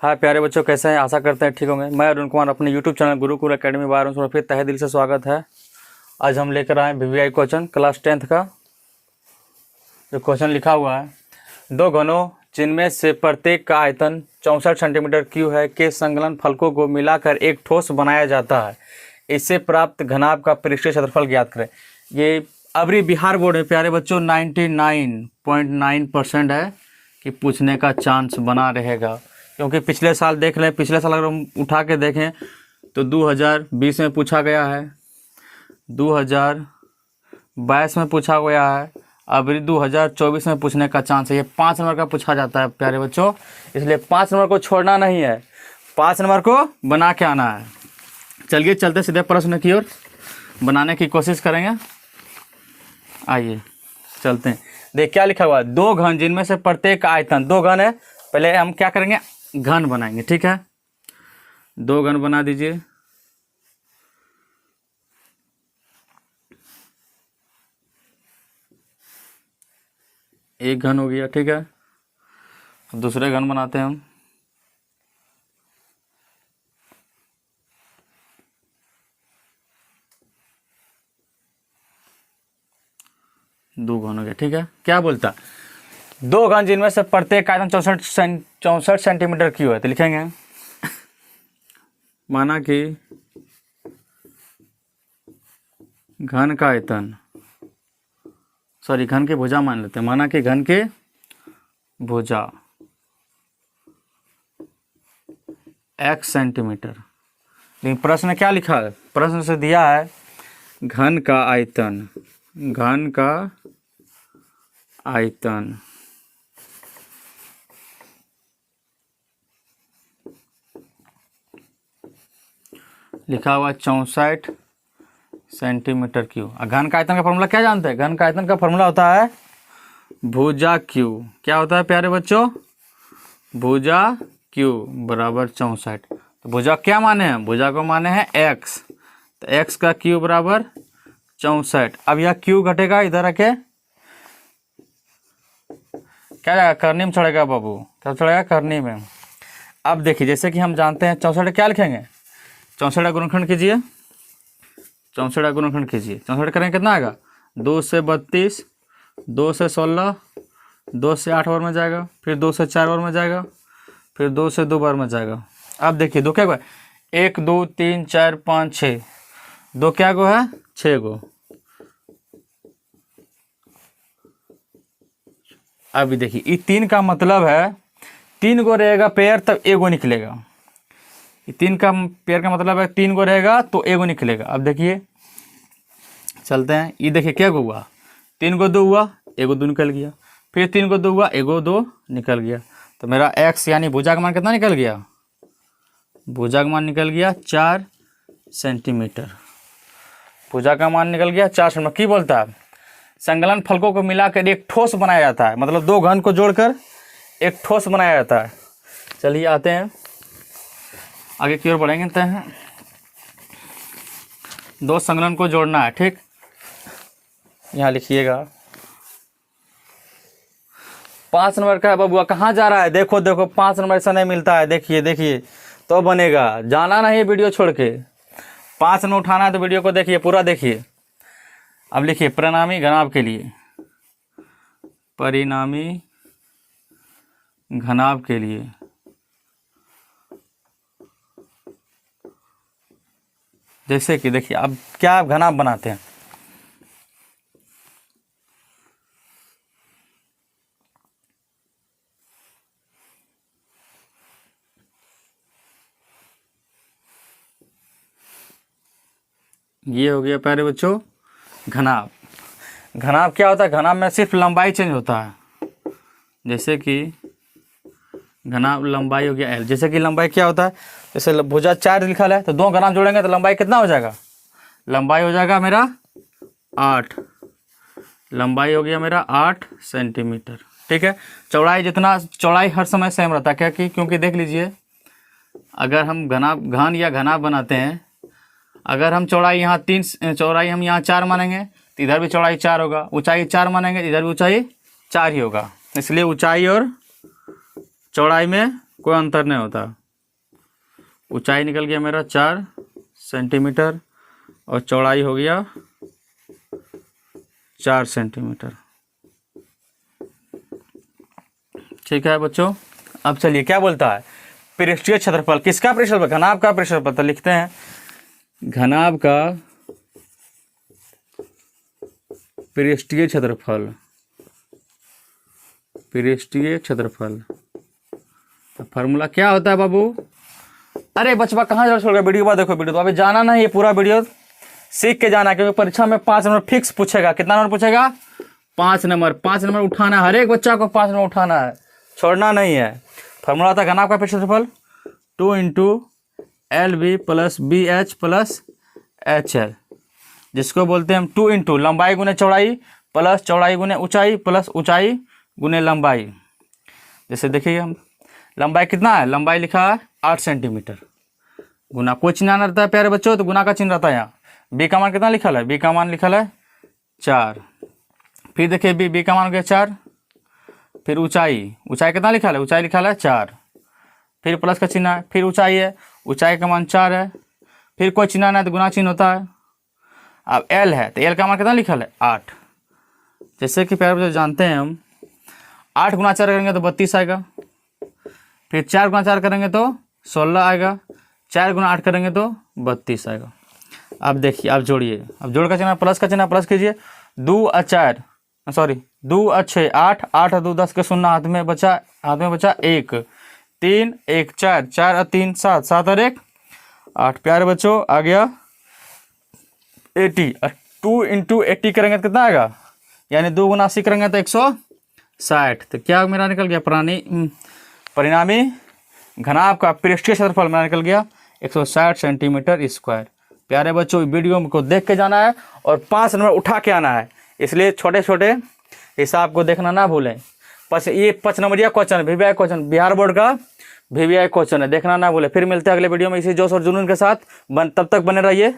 हाय प्यारे बच्चों, कैसे हैं? आशा करते हैं ठीक होंगे। मैं अरुण कुमार अपने यूट्यूब चैनल गुरुकुल एकेडमी बार फिर तहे दिल से स्वागत है। आज हम लेकर आए वीवीआई क्वेश्चन क्लास 10th का। जो क्वेश्चन लिखा हुआ है, दो घनों जिनमें से प्रत्येक का आयतन 64 सेंटीमीटर क्यूब है के संकलन फलकों को मिलाकर एक ठोस बनाया जाता है। इससे प्राप्त घनाभ का पृष्ठीय क्षेत्रफल ज्ञात करें। ये अबरी बिहार बोर्ड में प्यारे बच्चों 99.9% है कि पूछने का चांस बना रहेगा, क्योंकि पिछले साल देख लें, पिछले साल अगर हम उठा के देखें तो 2020 में पूछा गया है, 2022 में पूछा गया है, अभी 2024 में पूछने का चांस है। ये 5 नंबर का पूछा जाता है प्यारे बच्चों, इसलिए 5 नंबर को छोड़ना नहीं है, 5 नंबर को बना के आना है। चलिए चलते सीधे प्रश्न की ओर बनाने की कोशिश करेंगे। आइए चलते हैं। देख क्या लिखा हुआ है, दो घन जिनमें से प्रत्येक आयतन, दो घन है, पहले हम क्या करेंगे, घन बनाएंगे। ठीक है, दो घन बना दीजिए। एक घन हो गया, ठीक है। दूसरे घन बनाते हैं हम। दो घन हो गया, ठीक है। क्या बोलता, दो घन जिनमें से प्रत्येक आयतन 64 सेंटीमीटर क्यूब है, तो लिखेंगे माना कि घन का आयतन, सॉरी घन की भुजा मान लेते हैं, माना कि घन के भुजा x सेंटीमीटर। लेकिन प्रश्न क्या लिखा है, प्रश्न से दिया है घन का आयतन, घन का आयतन लिखा हुआ 64 सेंटीमीटर क्यूब। घन का आयतन का फॉर्मूला क्या जानते हैं, घन का आयतन का फॉर्मूला होता है भुजा क्यू। क्या होता है प्यारे बच्चों, भुजा क्यू बराबर 64। तो भुजा क्या माने हैं, भुजा को माने हैं x, तो x का क्यू बराबर 64। अब यह क्यू घटेगा, इधर रखे क्या जाएगा, करनी में चढ़ेगा बाबू, क्या चढ़ेगा, करनी में। अब देखिए, जैसे कि हम जानते हैं 64 क्या लिखेंगे, 64 का गुणनखंड कीजिए, 64 का गुणनखंड कीजिए। 64 करेंगे कितना आएगा, 2 से 32, 2 से 16, 2 से 8 बार में जाएगा, फिर 2 से 4 बार में जाएगा, फिर 2 से 2 बार में जाएगा। अब देखिए दो क्या गो है, 1 2 3 4 5 6, दो क्या गो है, 6 गो। अभी देखिए ये 3 का मतलब है 3 गो रहेगा पेयर तब एगो निकलेगा। ये 3 का पेयर का मतलब है 3 गो रहेगा तो एगो निकलेगा। अब देखिए चलते हैं, ये देखिए क्या गो हुआ, 3 गो 2 हुआ, एगो 2 निकल गया, फिर 3 गो 2 हुआ, एगो 2 निकल गया। तो मेरा x यानी भुजा का मान कितना निकल गया, भुजा का मान निकल गया 4 सेंटीमीटर। भुजा का मान निकल गया 4 सेंटीमीटर। की बोलता है, संकलन फलकों को मिलाकर एक ठोस बनाया जाता है, मतलब दो घन को जोड़कर एक ठोस बनाया जाता है। चलिए आते हैं आगे की ओर बढ़ेंगे। तो हैं दो संकलन को जोड़ना है, ठीक। यहाँ लिखिएगा 5 नंबर का है बबुआ, कहाँ जा रहा है, देखो देखो 5 नंबर ऐसा नहीं मिलता है, देखिए देखिए तो बनेगा, जाना नहीं वीडियो छोड़ के। 5 नंबर उठाना है तो वीडियो को देखिए, पूरा देखिए। अब लिखिए परिणामी घनाभ के लिए, परिणामी घनाभ के लिए जैसे कि देखिए अब क्या आप घनाभ बनाते हैं, ये हो गया प्यारे बच्चों घनाभ। घनाभ क्या होता है, घनाभ में सिर्फ लंबाई चेंज होता है। जैसे कि घनाभ लंबाई हो गया l, जैसे कि लंबाई क्या होता है, जैसे भुजा 4 लिखा है तो दो घनाभ जोड़ेंगे तो लंबाई कितना हो जाएगा, लंबाई हो जाएगा मेरा 8, लंबाई हो गया मेरा 8 सेंटीमीटर। ठीक है, चौड़ाई जितना, चौड़ाई हर समय सेम रहता है, क्या कि क्योंकि देख लीजिए अगर हम घन या घनाभ बनाते हैं, अगर हम चौड़ाई यहाँ 3, चौड़ाई हम यहाँ 4 मानेंगे तो इधर भी चौड़ाई 4 होगा, ऊंचाई 4 मानेंगे इधर भी ऊंचाई 4 ही होगा। इसलिए ऊंचाई और चौड़ाई में कोई अंतर नहीं होता। ऊंचाई निकल गया मेरा 4 सेंटीमीटर और चौड़ाई हो गया 4 सेंटीमीटर। ठीक है बच्चों, अब चलिए क्या बोलता है, पृष्ठीय क्षेत्रफल। किसका पृष्ठफल? घनाभ का पृष्ठफल। तो लिखते हैं घनाभ का पृष्ठीय क्षेत्रफल। पृष्ठीय क्षेत्रफल तो फार्मूला क्या होता है बाबू? अरे बचवा कहाँ जा छोड़ गया? वीडियो बाद देखो, वीडियो तो अभी जाना नहीं, ये पूरा वीडियो सीख के जाना, क्योंकि परीक्षा में 5 नंबर फिक्स पूछेगा। कितना नंबर पूछेगा? 5 नंबर। 5 नंबर उठाना है, हर एक बच्चा को 5 नंबर उठाना है, छोड़ना नहीं है। फार्मूला था घनाभ का पृष्ठीय क्षेत्रफल 2 × LB + BH + HL, जिसको बोलते हैं हम 2 × लंबाई गुने चौड़ाई प्लस चौड़ाई गुने ऊंचाई प्लस ऊंचाई गुने लंबाई। जैसे देखिए हम लंबाई कितना है, लंबाई लिखा है 8 सेंटीमीटर, गुना कोई चिन्ह ना रहता है प्यारे बच्चों, तो गुना का चिन्ह रहता है यहाँ। बी का मान कितना लिखल है? बी का मान लिखल है 4। फिर देखिए बी का मान हो गया 4। फिर ऊंचाई कितना लिखा है? ऊंचाई लिखा है 4। फिर प्लस का चिन्ह है, फिर ऊंचाई है, ऊंचाई का मान 4 है। फिर कोई चिन्ह नहीं तो गुना चिन्ह होता है। अब एल है तो एल का मान कितना लिखल है? 8। जैसे कि प्यारे बच्चों जानते हैं हम 8 × 4 करेंगे तो 32 आएगा। फिर 4 × 4 करेंगे तो 16 आएगा। 4 × 8 करेंगे तो 32 आएगा। अब देखिए, अब जोड़िए, अब जोड़ का चिन्ह प्लस का चिन्ह प्लस कीजिए। 2 और 4 सॉरी 2 और 6 8, 8 और 2 10 के 0 हाथ में बचा 1। 3 1 4, 4 और 3 7, 7 और 1 8। प्यारे बच्चों आ गया 80। 2 × 80 करेंगे तो कितना आएगा? यानी 2 × 80 करेंगे तो 160। तो क्या मेरा निकल गया? परिणामी घनाभ का पृष्ठीय क्षेत्रफल मेरा निकल गया 160 सेंटीमीटर स्क्वायर। प्यारे बच्चों वीडियो को देख के जाना है और 5 नंबर उठा के आना है, इसलिए छोटे छोटे हिसाब को देखना ना भूलें। बस ये 5 नंबरिया question VVI question, Bihar board का VVI क्वेश्चन है, देखना ना भूलें। फिर मिलते हैं अगले वीडियो में इसी जोश और जुनून के साथ। तब तक बने रहिए।